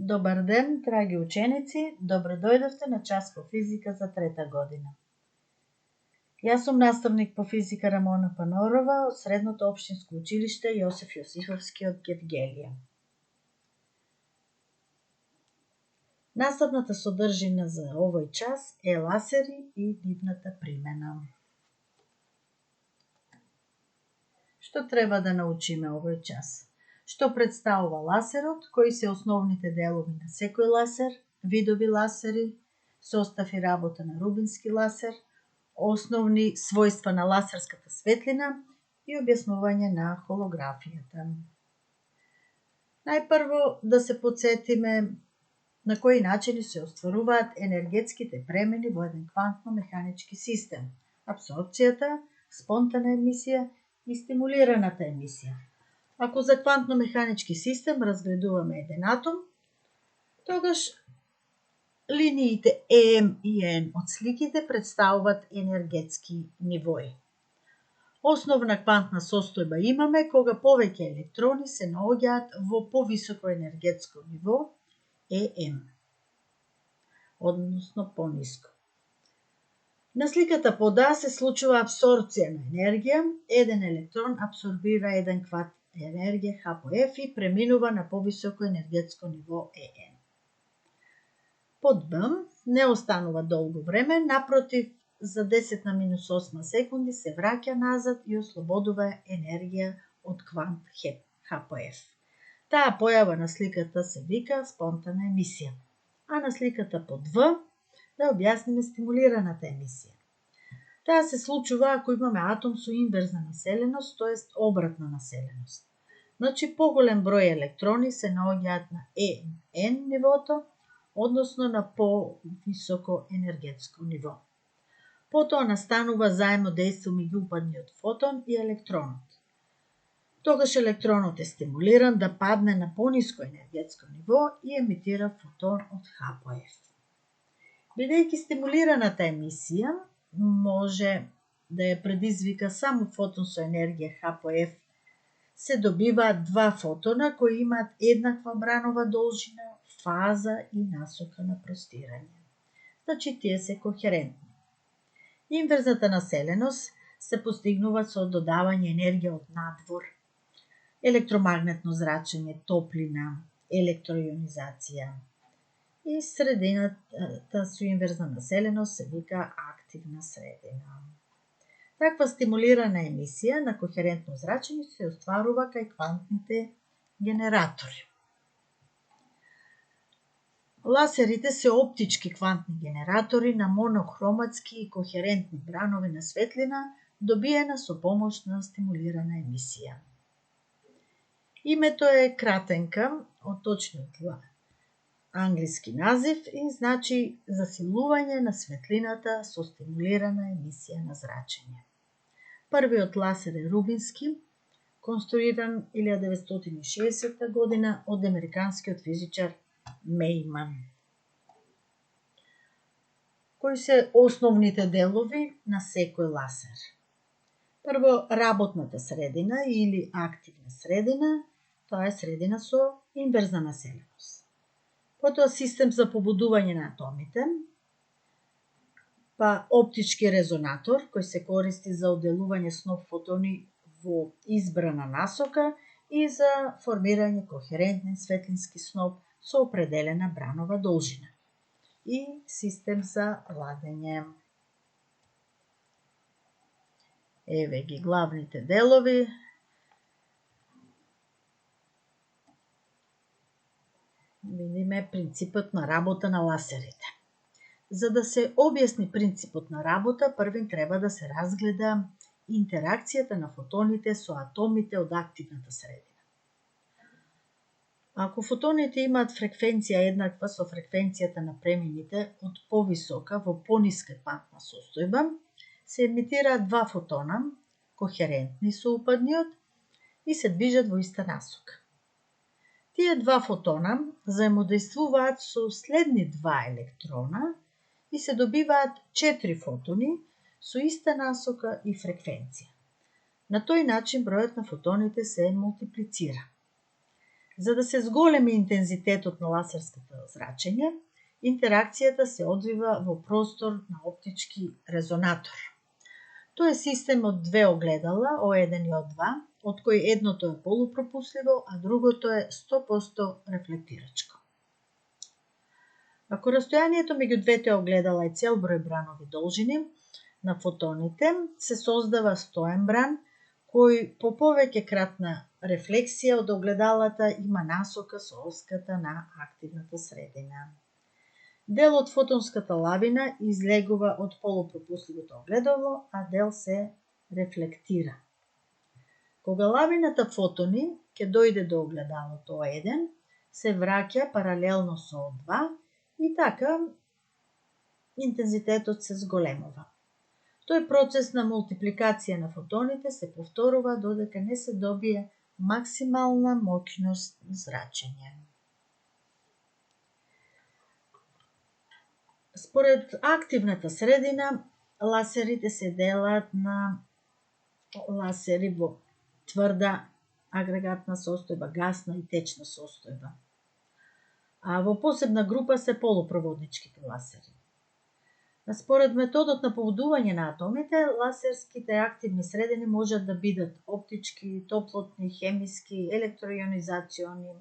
Добар ден, драги ученици, добро дојдовте на час по физика за трета година. Јас сум наставник по физика Рамона Панорова од Средното општинско училиште Јосиф Јосифовски од Гевгелија. Наставната содржина за овој час е ласери и нивната примена. Што треба да научиме овој час? Што представува ласерот, кои се основните делови на секој ласер, видови ласери, состав и работа на рубински ласер, основни својства на ласерската светлина и објаснување на холографијата. Најпрво да се потсетиме на кои начини се остваруваат енергетските премени во еден квантно-механички систем, апсорбцијата, спонтана емисија и стимулираната емисија. Ако за квантно-механички систем разгледуваме еден атом, тогаш линиите ЕМ и Н од сликите представуваат енергетски нивои. Основна квантна состојба имаме кога повеќе електрони се наоѓаат во повисоко енергетско ниво ЕМ, односно пониско. На сликата под А се случува апсорбција на енергија, еден електрон апсорбира еден квант енергија H по F и преминува на повисоко енергетско ниво ЕН. Под Б не останува долго време, напротив, за 10 на минус 8 секунди се враќа назад и ослободува енергија од квант H по F. Таа појава на сликата се вика спонтана емисија, а на сликата под В да објасниме стимулираната емисија. Таа се случува ако имаме атом со инверзна населеност, тоест обратна населеност. Значи, поголем број електрони се наоѓаат на N нивото, односно на повисоко енергетско ниво. Потоа настанува заемодејство меѓу упадниот фотон и електронот. Тогаш електронот е стимулиран да падне на пониско енергетско ниво и емитира фотон од H по F. Бидејќи стимулираната емисија може да ја предизвика само фотон со енергија H по F, се добиваат два фотона кои имаат еднаква бранова должина, фаза и насока на простирање. Значи, тие се кохерентни. Инверзната населеност се постигнува со додавање енергија од надвор, електромагнетно зрачење, топлина, електроионизација. И средината со инверзна населеност се вика активна средина. Таква стимулирана емисија на кохерентно зрачење се остварува кај квантните генератори. Ласерите се оптички квантни генератори на монохроматски и кохерентни бранови на светлина, добиена со помош на стимулирана емисија. Името е кратенка од точниот англиски назив и значи засилување на светлината со стимулирана емисија на зрачење. Првиот ласер е рубински, конструиран 1960 година од американскиот физичар Мејман. Кои се основните делови на секој ласер? Прво, работната средина или активна средина, тоа е средина со инверзна населеност. Потоа систем за побудување на атомите, па оптички резонатор кој се користи за одделување сноп фотони во избрана насока и за формирање кохерентен светлински сноп со определена бранова должина. И систем за ладење. Еве ги главните делови. Видиме принципот на работа на ласерите. За да се објасни принципот на работа, првин треба да се разгледа интеракцијата на фотоните со атомите од активната средина. Ако фотоните имаат фреквенција еднаква со фреквенцијата на премините од повисока во пониска квантна состојба, се емитираат два фотона, кохерентни со упадниот, и се движат во иста насока. Тие два фотона заемодействуваат со следни два електрона и се добиваат 4 фотони со иста насока и фреквенција. На тој начин бројот на фотоните се мултиплицира. За да се зголеми интензитетот на ласерското зрачење, интеракцијата се одвива во простор на оптички резонатор. Тоа е систем од две огледала, O1 и O2, од кои едното е полупропусливо, а другото е 100% рефлектирачко. Ако растојанието меѓу двете огледала е цел број бранови должини на фотоните, се создава стоен бран, кој по повеќе кратна рефлексија од огледалата има насока со оската на активната средина. Дел од фотонската лавина излегува од полупропусливото огледало, а дел се рефлектира. Кога лавината фотони ќе дојде до огледалото O1, се враќа паралелно со O2 и така интензитетот се зголемува. Тој процес на мултипликација на фотоните се повторува додека не се добие максимална моќност на зрачење. Според активната средина, ласерите се делат на ласери во тврда агрегатна состојба, гасна и течна состојба. А во посебна група се полупроводничките ласери. Според методот на побудување на атомите, ласерските активни средини можат да бидат оптички, топлотни, хемиски, електроионизациони.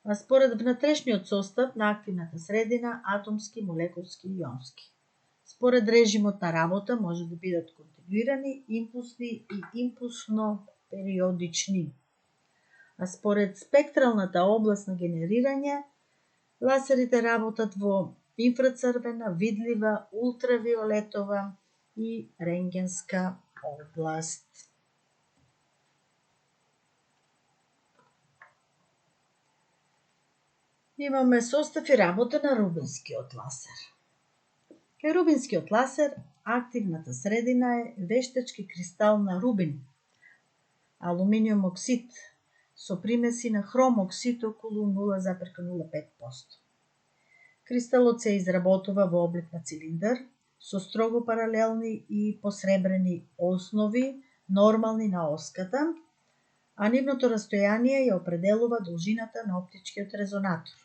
А според внатрешниот состав на активната средина, атомски, молекулски и ионски. Според режимот на работа може да бидат континуирани, импулсни и импулсно-периодични. А според спектралната област на генерирање, ласерите работат во инфрацрвена, видлива, ултравиолетова и рентгенска област. Имаме состав и работа на рубинскиот ласер. Кај рубинскиот ласер, активната средина е вештачки кристал на рубин, алуминиум оксид, со примеси на хром оксид околу 0,05%. Кристалот се изработува во облик на цилиндар, со строго паралелни и посребрени основи, нормални на оската, а нивното растојание ја определува должината на оптичкиот резонатор.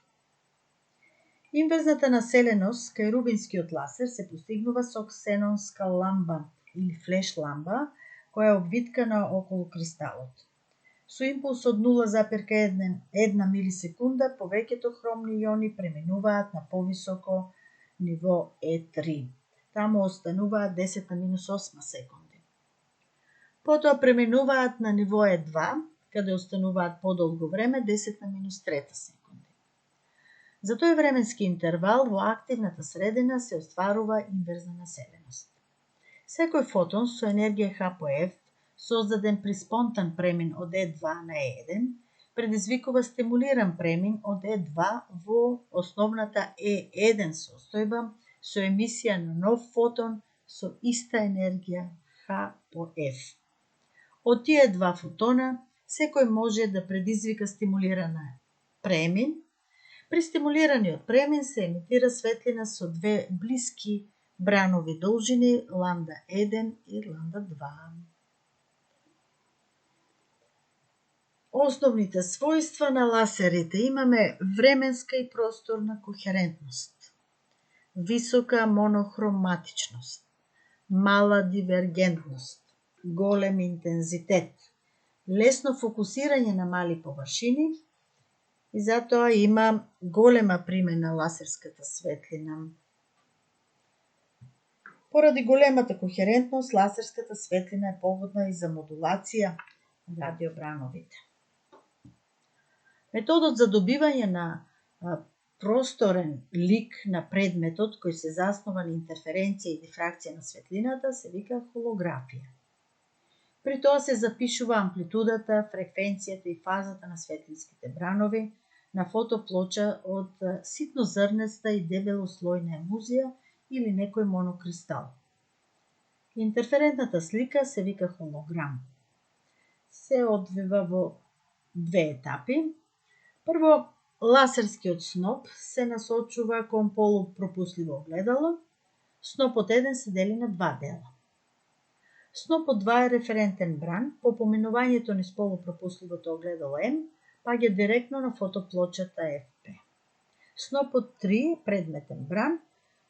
Инверзната населеност кај рубинскиот ласер се постигнува со ксенонска ламба или флеш ламба, која е обвиткана околу кристалот. Со импулс од 0,1 милисекунда, повеќето хромни иони преминуваат на повисоко ниво E3. Таму остануваат 10 на минус 8 секунди. Потоа преминуваат на ниво E2, каде остануваат подолго време 10 на минус 3 секунди. За тој временски интервал во активната средина се остварува инверзна населеност. Секој фотон со енергија H по F, создаден при спонтан премин од E2 на E1, предизвикува стимулиран премин од E2 во основната E1 состојба со емисија на нов фотон со иста енергија H по F. Од тие два фотона, секој може да предизвика стимулирана премин. При стимулираниот премин се емитира светлина со две блиски бранови должини ламда 1 и ламда 2. Основните својства на ласерите имаме временска и просторна кохерентност, висока монохроматичност, мала дивергентност, голем интензитет, лесно фокусирање на мали површини и затоа има голема примена ласерската светлина. Поради големата кохерентност, ласерската светлина е погодна и за модулација на радиобрановите. Методот за добивање на просторен лик на предметот кој се заснова на интерференција и дифракција на светлината се вика холографија. При тоа се запишува амплитудата, фреквенцијата и фазата на светлинските бранови на фотоплоча од ситно зрнеста и дебело слојна емузија или некој монокристал. Интерферентната слика се вика холограм. Се одвива во две етапи. Прво, ласерскиот сноп се насочува кон полупропусливо огледало. Снопот 1 се дели на два дела. Снопот 2 е референтен бран, по поминувањето низ полупропусливото огледало М, паѓа директно на фотоплочата FP. Снопот 3, предметен бран,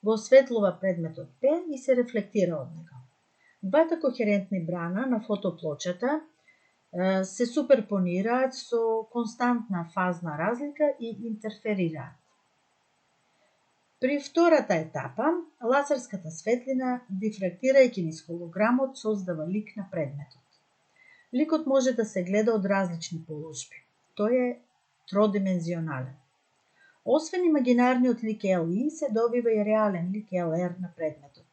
го осветлува предметот P и се рефлектира од него. Двата кохерентни брана на фотоплочата се суперпонираат со константна фазна разлика и интерферираат. При втората етапа, лазерската светлина, дифрактирајќи низ холограмот, создава лик на предметот. Ликот може да се гледа од различни положби. Тој е тродимензионален. Освен имагинарниот лик LI, се добива и реален лик LR на предметот.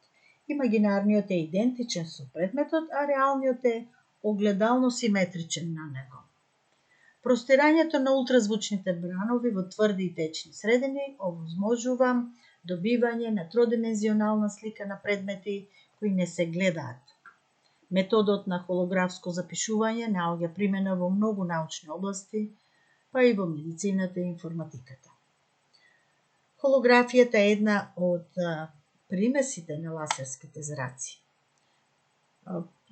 Имагинарниот е идентичен со предметот, а реалниот е огледално симетричен на него. Простирањето на ултразвучните бранови во тврди и течни средини овозможува добивање на тродимензионална слика на предмети кои не се гледаат. Методот на холографско запишување наоѓа примена во многу научни области, па и во медицината и информатиката. Холографијата е една од примесите на лазерските зраци.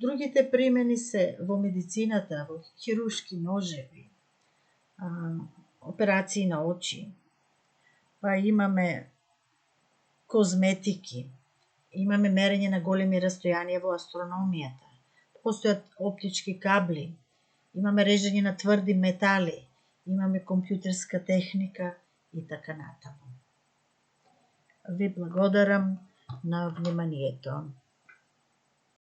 Другите примени се во медицината, во хируршки ножеви, операции на очи, па имаме козметики, имаме мерење на големи растојанија во астрономијата, постојат оптички кабли, имаме режење на тврди метали, имаме компјутерска техника и така натаму. Ви благодарам на вниманието.